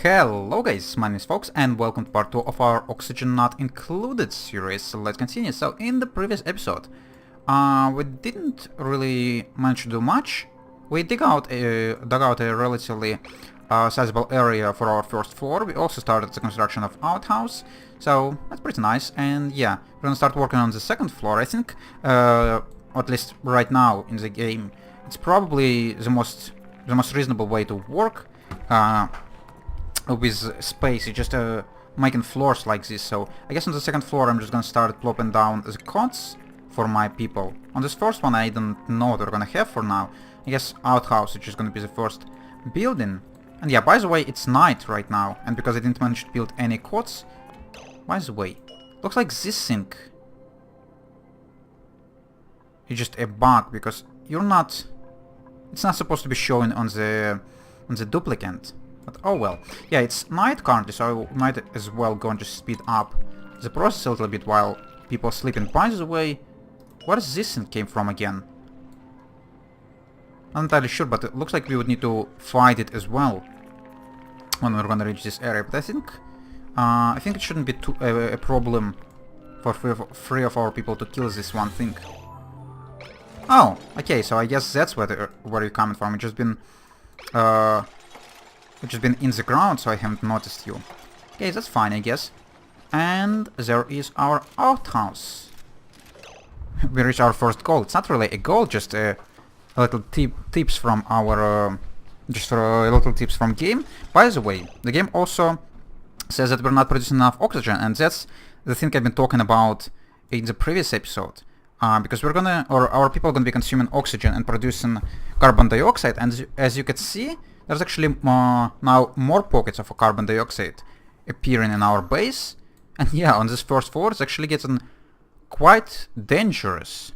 Hello guys, my name is Fox and welcome to part 2 of our Oxygen Not Included series. So let's continue. So in the previous episode, we didn't really manage to do much. We dug out a relatively sizable area for our first floor. We also started the construction of outhouse, so that's pretty nice. And yeah, we're gonna start working on the second floor. I think, at least right now in the game, it's probably the most reasonable way to work. With space, it's just making floors like this. So I guess on the second floor I'm just gonna start plopping down the cots for my people. On this first one I don't know what we're gonna have for now. I guess outhouse is just gonna be the first building. And yeah, by the way, it's night right now, and because I didn't manage to build any cots, by the way, looks like this thing is just a bug, because it's not supposed to be showing on the duplicate. But oh well. Yeah, it's night currently, so I might as well go and just speed up the process a little bit while people are sleeping. By the way, where does this thing came from again? Not entirely sure, but it looks like we would need to fight it as well when we're gonna reach this area. But I think it shouldn't be a problem for three of our people to kill this one thing. Oh, okay, so I guess that's where you're coming from. It's just been in the ground, so I haven't noticed you. Okay, that's fine, I guess. And there is our outhouse. We reached our first goal. It's not really a goal, just a little tips from our little tips from game. By the way, the game also says that we're not producing enough oxygen, and that's the thing I've been talking about in the previous episode. Because our people are gonna be consuming oxygen and producing carbon dioxide, and as you can see, there's actually now more pockets of carbon dioxide appearing in our base. And yeah, on this first floor it's actually getting quite dangerous.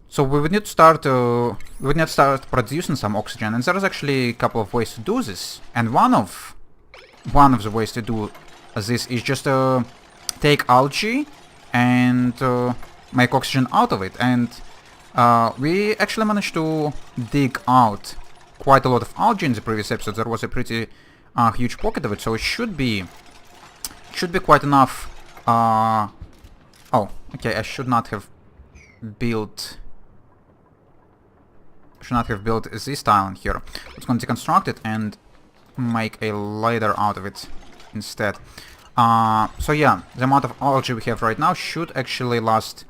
So we would need to start producing some oxygen, and there's actually a couple of ways to do this. And one of the ways to do this is just take algae and make oxygen out of it. And we actually managed to dig out quite a lot of algae in the previous episode. There was a pretty huge pocket of it, so it should be quite enough. Oh, okay, I should not have built this tile in here. It's going to deconstruct it and make a ladder out of it instead. So yeah, the amount of algae we have right now should actually last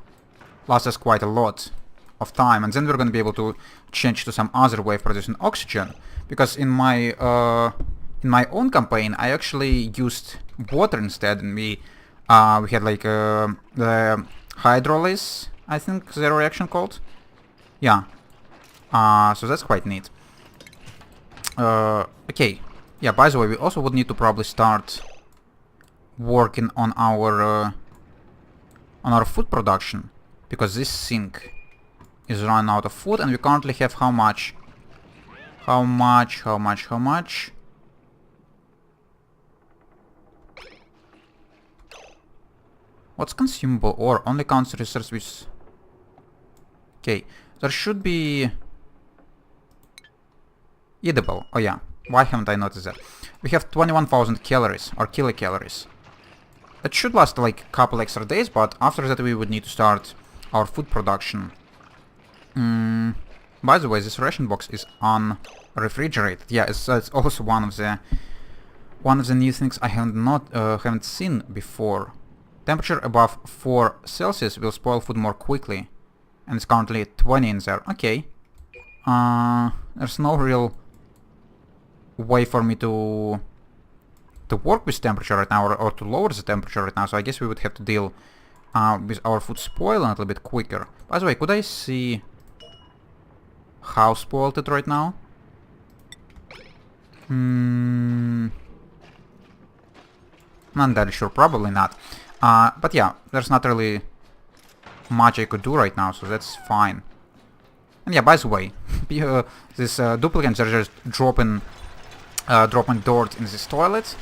us quite a lot of time, and then we're going to be able to change to some other way of producing oxygen. Because in my own campaign I actually used water instead, and we had like the hydrolysis, I think the reaction called. Yeah. So that's quite neat. Okay. Yeah, by the way, we also would need to probably start working on our food production, because this thing is running out of food, and we currently have how much? What's consumable ore? Only counts resources which... Okay, there should be... Edible. Oh yeah, why haven't I noticed that? We have 21,000 calories, or kilocalories. That should last like a couple extra days, but after that we would need to start our food production. By the way, this ration box is unrefrigerated. Yeah, it's also one of the new things I haven't seen before. Temperature above 4 Celsius will spoil food more quickly, and it's currently 20 in there. Okay. There's no real way for me to work with temperature right now, or to lower the temperature right now, so I guess we would have to deal with our food spoiling a little bit quicker. By the way, could I see how spoiled it right now? Not entirely sure, probably not. But yeah, there's not really much I could do right now, so that's fine. And yeah, by the way, these duplicates are just dropping dirt in this toilet,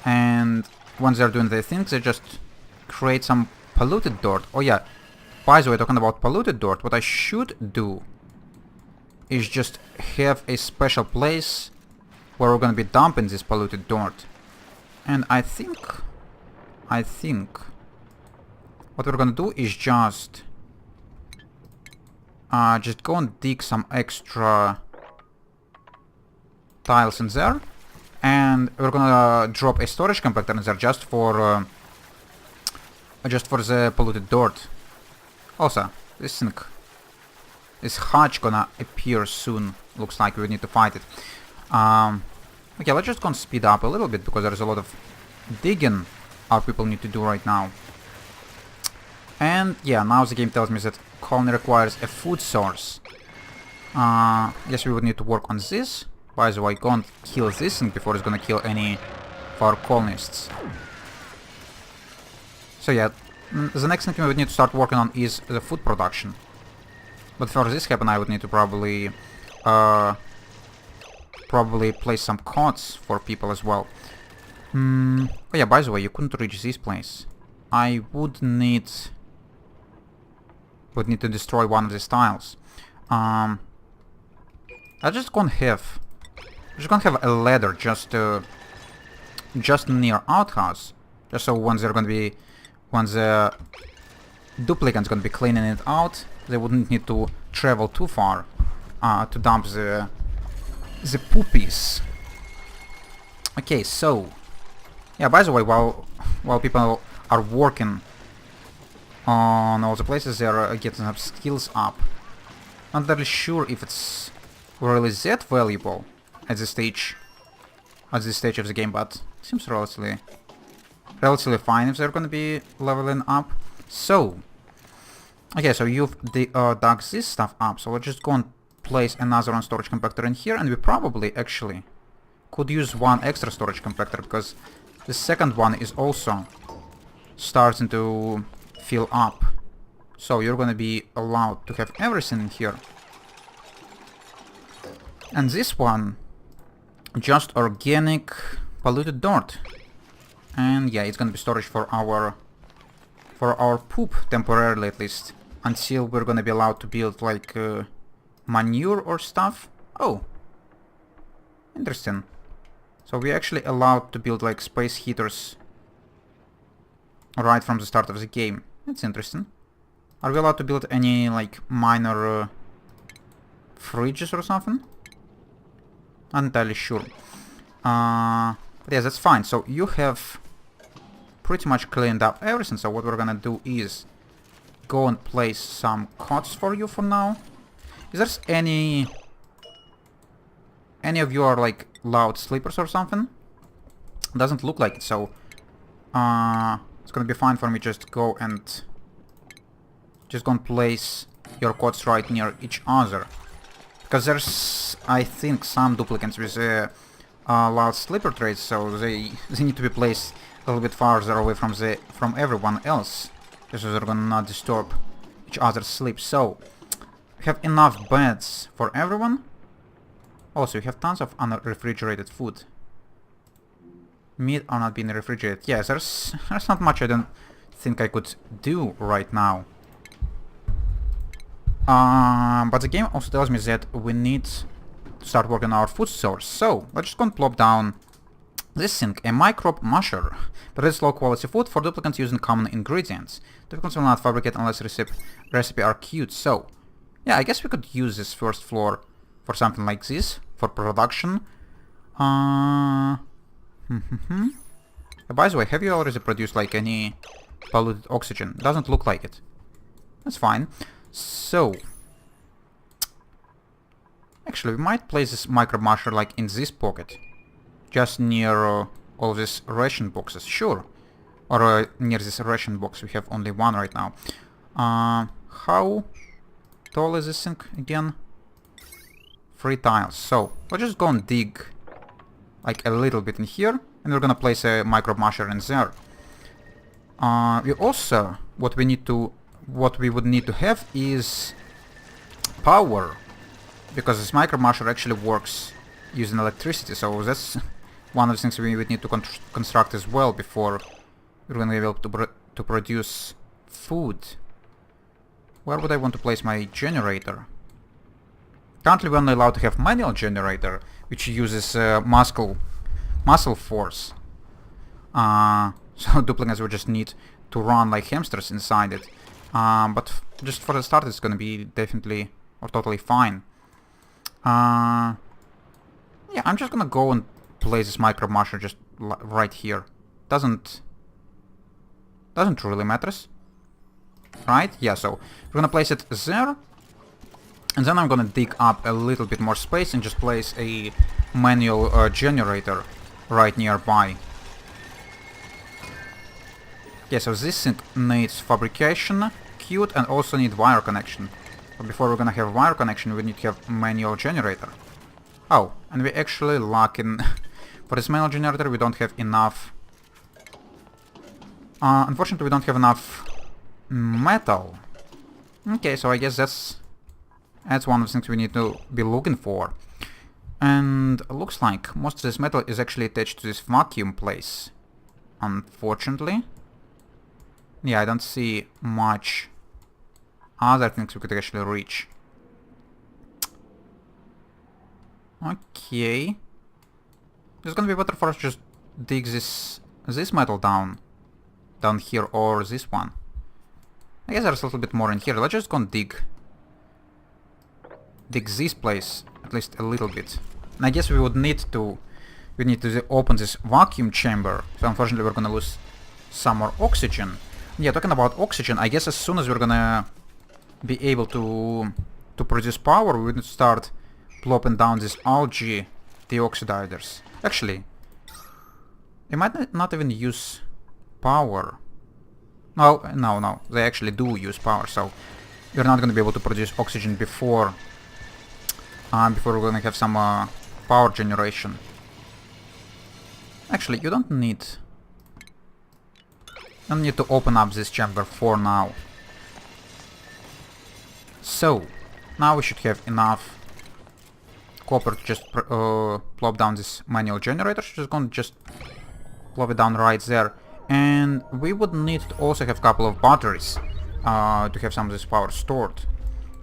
and once they're doing their things, they just create some polluted dirt. Oh yeah, by the way, talking about polluted dirt, what I should do is just have a special place where we're gonna be dumping this polluted dirt. And I think what we're gonna do is just go and dig some extra tiles in there, and we're gonna drop a storage compactor in there just for the polluted dirt. Also, this hatch gonna appear soon. Looks like we need to fight it. Okay, let's just go and speed up a little bit because there's a lot of digging our people need to do right now. And yeah, now the game tells me that colony requires a food source. Guess we would need to work on this. By the way, go and kill this thing before it's gonna kill any of our colonists. So yeah, the next thing we would need to start working on is the food production. But for this happen, I would need to probably place some cots for people as well. Oh yeah, by the way, you couldn't reach this place. I would need to destroy one of these tiles. I just gonna have a ladder just near outhouse, just so when the duplicant's gonna be cleaning it out, they wouldn't need to travel too far to dump the poopies. Okay, so yeah, by the way, while people are working on all the places, they are getting some skills up. Not really sure if it's really that valuable at this stage of the game, but it seems relatively fine if they're gonna be leveling up. So okay, so you've dug this stuff up, so let's just go and place another storage compactor in here, and we probably actually could use one extra storage compactor because the second one is also starting to fill up. So you're gonna be allowed to have everything in here. And this one, just organic polluted dirt. And yeah, it's gonna be storage for our poop temporarily, at least, until we're gonna be allowed to build like manure or stuff. Oh, interesting. So we're actually allowed to build like space heaters right from the start of the game. That's interesting. Are we allowed to build any like minor fridges or something? Not entirely sure. But yeah, that's fine. So you have pretty much cleaned up everything. So what we're gonna do is go and place some cots for you for now. Is there any of you are like loud sleepers or something? Doesn't look like it, so it's gonna be fine for me. Just go and place your cots right near each other, because there's, I think, some duplicates with loud sleeper traits, so they need to be placed a little bit farther away from everyone else, just so they're gonna not disturb each other's sleep. So we have enough beds for everyone. Also, we have tons of unrefrigerated food. Meat are not being refrigerated. Yeah, there's not much I don't think I could do right now. But the game also tells me that we need to start working on our food source. So let's just go and plop down this thing, a microbe musher. But it's low quality food for duplicants using common ingredients. Duplicants will not fabricate unless recipe are queued. So yeah, I guess we could use this first floor for something like this, for production. By the way, have you already produced like any polluted oxygen? Doesn't look like it. That's fine. So actually, we might place this micro musher like in this pocket, just near all these ration boxes. Sure. Or near this ration box. We have only one right now. How tall is this thing again? 3 tiles. So let's just go and dig like a little bit in here, and we're gonna place a microbe musher in there. We also, what we would need to have is power, because this microbe musher actually works using electricity. So that's one of the things we would need to construct as well before we're gonna be able to produce food. Where would I want to place my generator? Currently we're only allowed to have manual generator, which uses muscle force. So duplicates we just need to run like hamsters inside it. But just for the start, it's gonna be definitely or totally fine. Yeah, I'm just gonna go and place this micro musher just right here. Doesn't really matters, right? Yeah, so we're gonna place it there, and then I'm gonna dig up a little bit more space and just place a manual generator right nearby. Okay, so this needs fabrication, queued, and also need wire connection. But before we're gonna have wire connection, we need to have manual generator. Oh, and we actually lacking for this manual generator. We don't have enough. Unfortunately, we don't have enough metal. Okay, so I guess that's one of the things we need to be looking for. And it looks like most of this metal is actually attached to this vacuum place. Unfortunately. Yeah, I don't see much other things we could actually reach. Okay. It's gonna be better for us to just dig this metal down here, or this one. I guess there's a little bit more in here. Let's just go and dig this place at least a little bit. And I guess we need to open this vacuum chamber. So unfortunately we're gonna lose some more oxygen. Yeah, talking about oxygen, I guess as soon as we're gonna be able to produce power, we need to start plopping down these algae deoxidizers. Actually, they might not even use power. No, they actually do use power, so we're not gonna be able to produce oxygen before we're gonna have some power generation. Actually, you don't need to open up this chamber for now. So, now we should have enough copper to just plop down this manual generator. Just gonna plop it down right there. And we would need to also have a couple of batteries to have some of this power stored.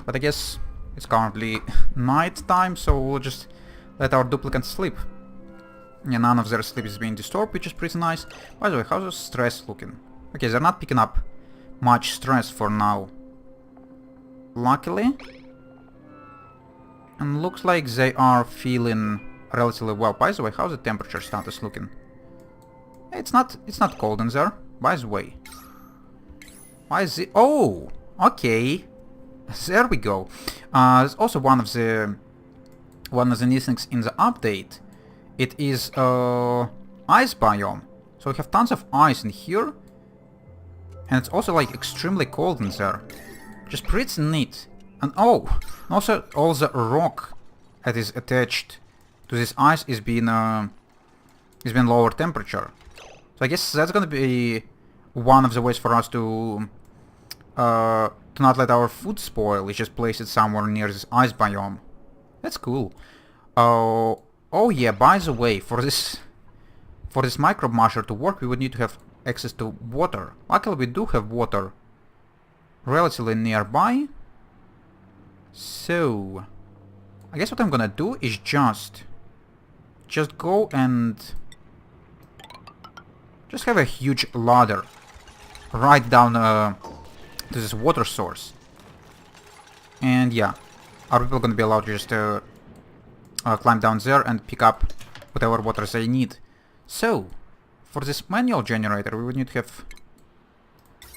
But I guess it's currently night time, so we'll just let our duplicates sleep. Yeah, none of their sleep is being disturbed, which is pretty nice. By the way, how's the stress looking? Okay, they're not picking up much stress for now. Luckily. And looks like they are feeling relatively well. By the way, how's the temperature status looking? It's not cold in there. By the way. Why is it? Oh! Okay. There we go. There's also one of the new things in the update. It is ice biome. So we have tons of ice in here. And it's also like extremely cold in there. Just pretty neat. And oh! Also all the rock that is attached to this ice is being lower temperature. So I guess that's gonna be one of the ways for us to not let our food spoil. We just place it somewhere near this ice biome. That's cool. Oh yeah, by the way, for this microbe musher to work, we would need to have access to water. Luckily we do have water relatively nearby. So I guess what I'm gonna do is just go and just have a huge ladder right down to this water source. And yeah, our people are gonna be allowed to just climb down there and pick up whatever water they need. So, for this manual generator, we would need to have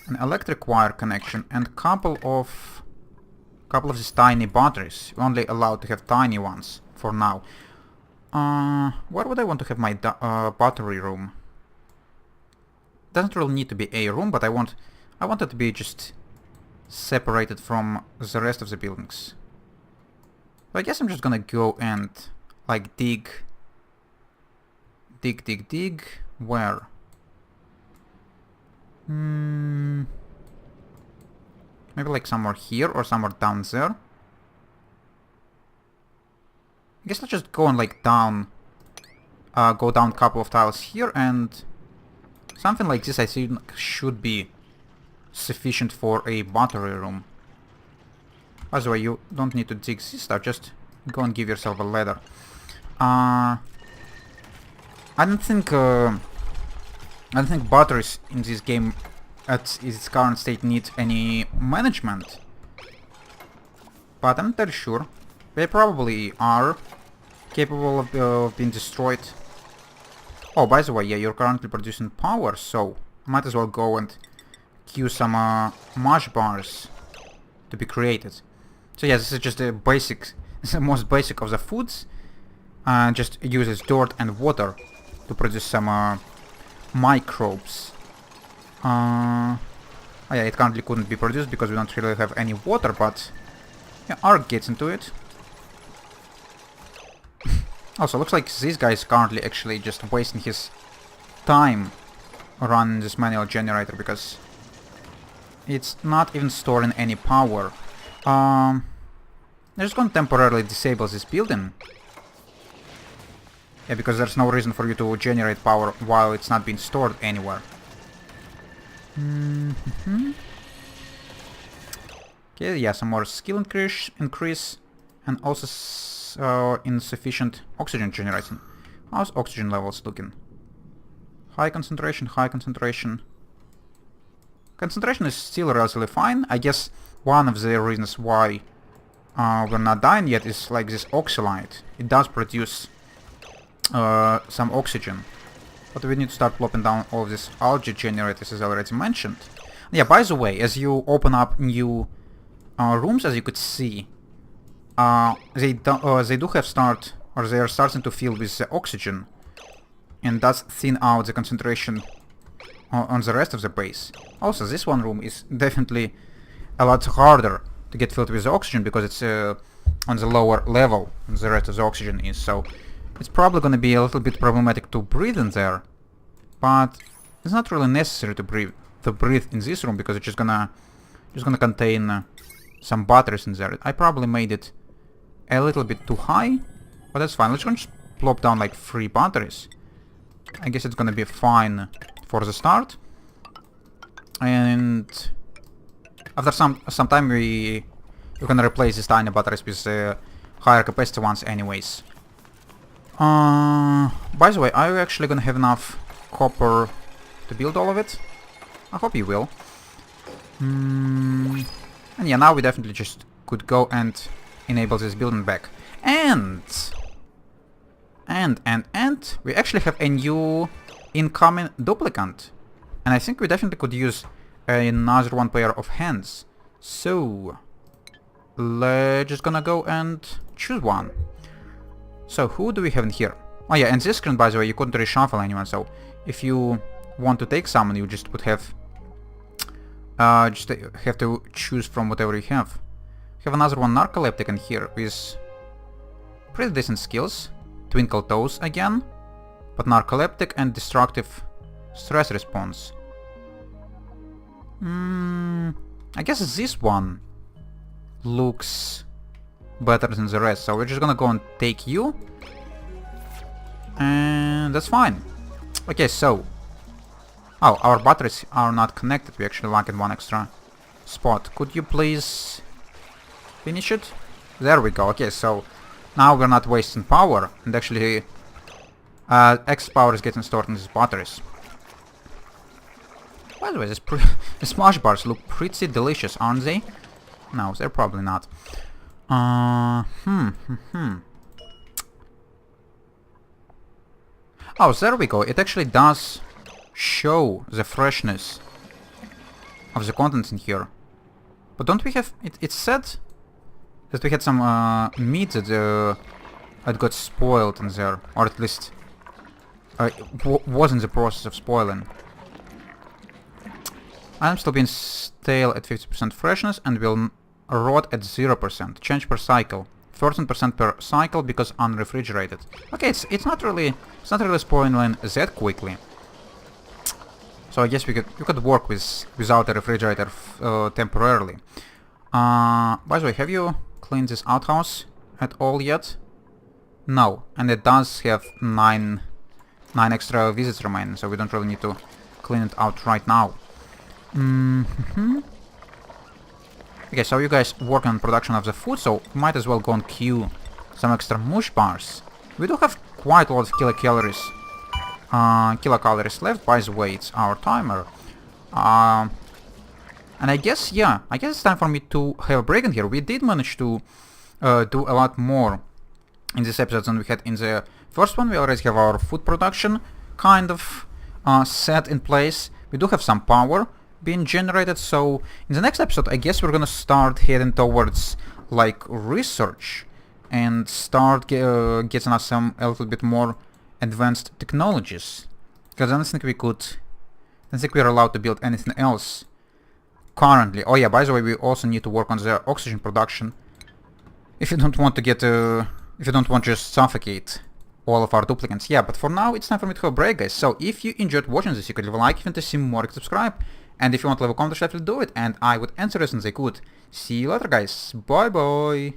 an electric wire connection and couple of these tiny batteries. We're only allowed to have tiny ones for now. Where would I want to have my battery room? Doesn't really need to be a room, but I want it to be just separated from the rest of the buildings. So I guess I'm just gonna go and like dig. Where? Maybe like somewhere here or somewhere down there. I guess let's just go and like down, go down a couple of tiles here, and something like this I think should be sufficient for a battery room. By the way, you don't need to dig this stuff, just go and give yourself a ladder. I don't think batteries in this game at its current state need any management. But I'm not very sure. They probably are capable of being destroyed. Oh, by the way, yeah, you're currently producing power, so might as well go and queue some mash bars to be created. So yeah, this is just the basic, this is the most basic of the foods. Just uses dirt and water to produce some microbes. Oh yeah, it currently couldn't be produced because we don't really have any water, but yeah, Ark gets into it. Also, looks like this guy is currently actually just wasting his time running this manual generator because it's not even storing any power. I'm just gonna temporarily disable this building. Yeah, because there's no reason for you to generate power while it's not being stored anywhere. Okay, yeah, some more skill increase and also insufficient oxygen generation. How's oxygen levels looking? High concentration, high concentration. Concentration is still relatively fine. I guess one of the reasons why we're not dying yet is like this oxalite. It does produce some oxygen. But we need to start plopping down all of these algae generators as I already mentioned. Yeah, by the way, as you open up new rooms, as you could see, they do have they are starting to fill with the oxygen, and that's thin out the concentration on the rest of the base. Also, this one room is definitely a lot harder to get filled with the oxygen because it's on the lower level than the rest of the oxygen is, so it's probably gonna be a little bit problematic to breathe in there, but it's not really necessary to breathe in this room because it's just gonna contain some batteries in there. I probably made it a little bit too high, but that's fine. Let's just plop down like 3 batteries. I guess it's gonna be fine for the start, and after some time we're gonna replace these tiny batteries with higher capacity ones anyways. By the way, are you actually gonna have enough copper to build all of it? I hope you will. And yeah, now we definitely just could go and enable this building back. And we actually have a new incoming duplicant. And I think we definitely could use another one pair of hands. So let's just gonna go and choose one. So who do we have in here? Oh yeah, and this screen, by the way, you couldn't reshuffle anyone, so if you want to take someone, you just would have to choose from whatever you have. We have another one narcoleptic in here with pretty decent skills. Twinkle toes again, but narcoleptic and destructive stress response. I guess this one looks better than the rest, so we're just gonna go and take you, and that's fine. Okay, so our batteries are not connected. We actually lack one extra spot. Could you please finish it? There we go. Okay, so now we're not wasting power, and actually extra power is getting stored in these batteries. By the way, the smash bars look pretty delicious, aren't they? No, they're probably not. Oh, there we go. It actually does show the freshness of the contents in here. But don't we have... It said that we had some meat that got spoiled in there. Or at least was in the process of spoiling. I'm still being stale at 50% freshness and will rot at 0%. Change per cycle. 13% per cycle because unrefrigerated. Okay, it's not really spoiling that quickly. So I guess we could work without a refrigerator temporarily. By the way, have you cleaned this outhouse at all yet? No, and it does have 9 extra visits remaining, so we don't really need to clean it out right now. Okay, so you guys work on production of the food, so might as well go and queue some extra mush bars We do have quite a lot of kilocalories left. By the way, it's our timer. And I guess, yeah, I guess it's time for me to have a break in here. We did manage to do a lot more in this episode than we had in the first one. We already have our food production kind of set in place. We do have some power being generated, so in the next episode I guess we're gonna start heading towards like research and start getting us some a little bit more advanced technologies, because I don't think we're allowed to build anything else currently. Oh yeah, by the way, we also need to work on the oxygen production if you don't want to get if you don't want to just suffocate all of our duplicants. Yeah, but for now it's time for me to have a break, guys. So if you enjoyed watching this, you could leave a like. If you want to see more, subscribe, and if you want to leave a comment, definitely do it, and I would answer as soon as I could. See you later, guys. Bye bye.